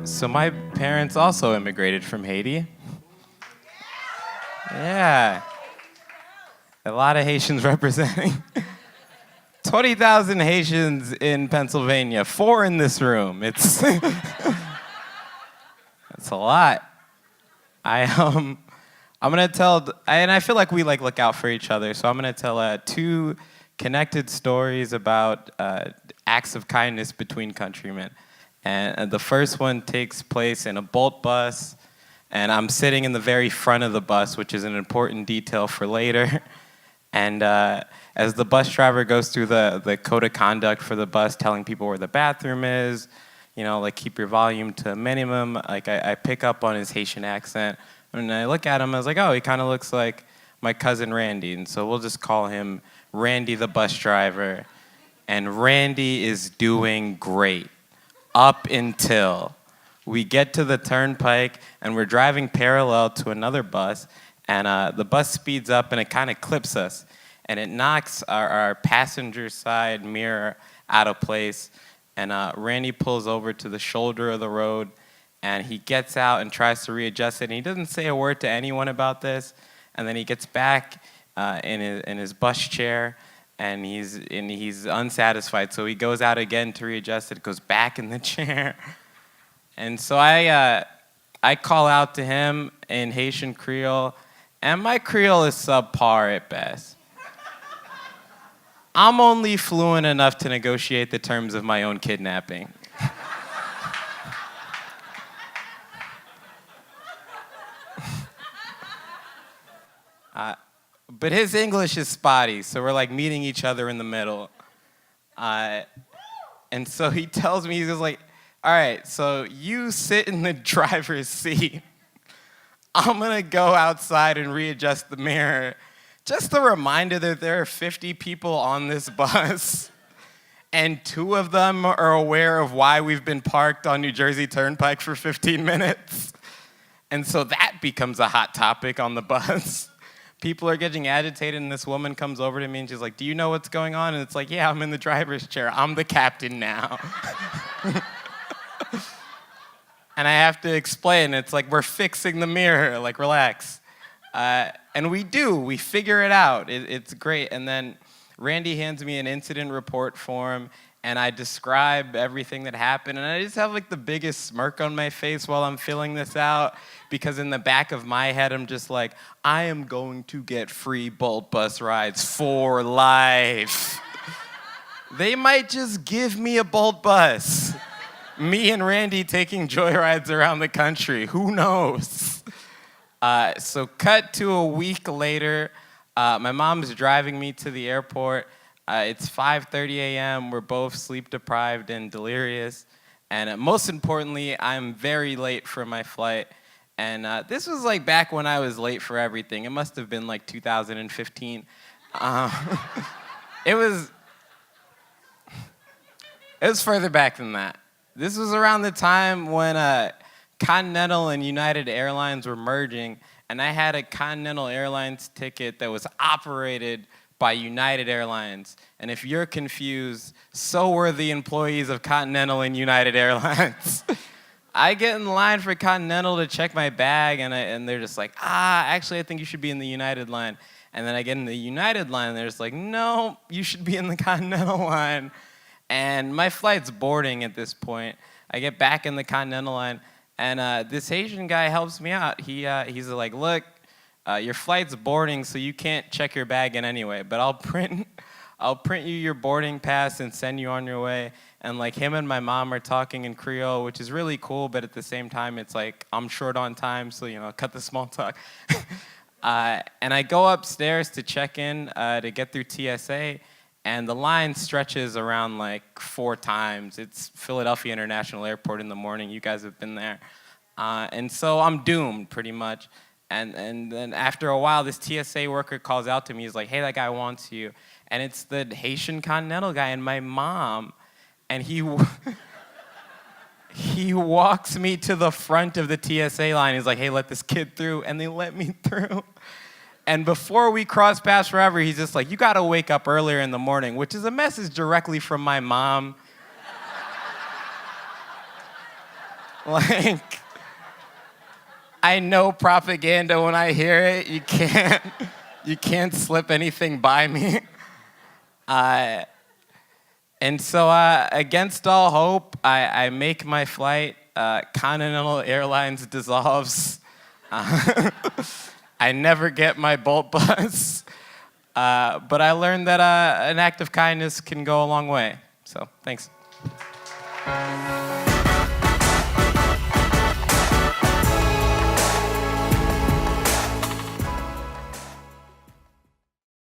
So my parents also immigrated from Haiti. Yeah, a lot of Haitians representing. 20,000 Haitians in Pennsylvania, 4 in this room. It's it's a lot. I'm gonna tell, and I feel like we look out for each other. So I'm gonna tell 2 connected stories about acts of kindness between countrymen. And the first one takes place in a Bolt bus, and I'm sitting in the very front of the bus, which is an important detail for later. And as the bus driver goes through the code of conduct for the bus, telling people where the bathroom is, keep your volume to a minimum, I pick up on his Haitian accent, and I look at him, I was like, oh, he kind of looks like my cousin Randy, and so we'll just call him Randy the bus driver. And Randy is doing great up until we get to the turnpike and we're driving parallel to another bus, and the bus speeds up and it kind of clips us, and it knocks our passenger side mirror out of place, and Randy pulls over to the shoulder of the road, and he gets out and tries to readjust it, and he doesn't say a word to anyone about this, and then he gets back in his bus chair, and he's unsatisfied, so he goes out again to readjust it, goes back in the chair. And so I call out to him in Haitian Creole, and my Creole is subpar at best. I'm only fluent enough to negotiate the terms of my own kidnapping. But his English is spotty, so we're meeting each other in the middle. And so he tells me, he's just like, all right, so you sit in the driver's seat. I'm gonna go outside and readjust the mirror. Just a reminder that there are 50 people on this bus, and 2 of them are aware of why we've been parked on New Jersey Turnpike for 15 minutes. And so that becomes a hot topic on the bus. People are getting agitated, and this woman comes over to me, and she's like, do you know what's going on? And it's like, yeah, I'm in the driver's chair. I'm the captain now. And I have to explain, it's like, we're fixing the mirror, relax. And we figure it out. It's great. And then Randy hands me an incident report form, and I describe everything that happened, and I just have the biggest smirk on my face while I'm filling this out, because in the back of my head, I'm just like, I am going to get free Bolt bus rides for life. They might just give me a Bolt bus. Me and Randy taking joyrides around the country. Who knows? So cut to a week later, my mom's driving me to the airport. It's 5:30 a.m. We're both sleep deprived and delirious. And most importantly, I'm very late for my flight. And this was back when I was late for everything. It must have been 2015. It was further back than that. This was around the time when Continental and United Airlines were merging, and I had a Continental Airlines ticket that was operated by United Airlines. And if you're confused, so were the employees of Continental and United Airlines. I get in line for Continental to check my bag, and they're just like, actually, I think you should be in the United line. And then I get in the United line, and they're just like, no, you should be in the Continental line. And my flight's boarding at this point. I get back in the Continental line, and this Asian guy helps me out. He's like, look, your flight's boarding, so you can't check your bag in anyway, but I'll print you your boarding pass and send you on your way. And him and my mom are talking in Creole, which is really cool, but at the same time, it's I'm short on time, so cut the small talk. And I go upstairs to check in to get through TSA, and the line stretches around 4 times. It's Philadelphia International Airport in the morning. You guys have been there. And so I'm doomed, pretty much. And then after a while, this TSA worker calls out to me. He's like, hey, that guy wants you. And it's the Haitian Continental guy and my mom. And he walks me to the front of the TSA line. He's like, hey, let this kid through. And they let me through. And before we cross paths forever, he's just like, you got to wake up earlier in the morning, which is a message directly from my mom. Like, I know propaganda when I hear it. You can't slip anything by me. And so, against all hope, I make my flight. Continental Airlines dissolves. I never get my Bolt bus. But I learned that an act of kindness can go a long way. So, thanks.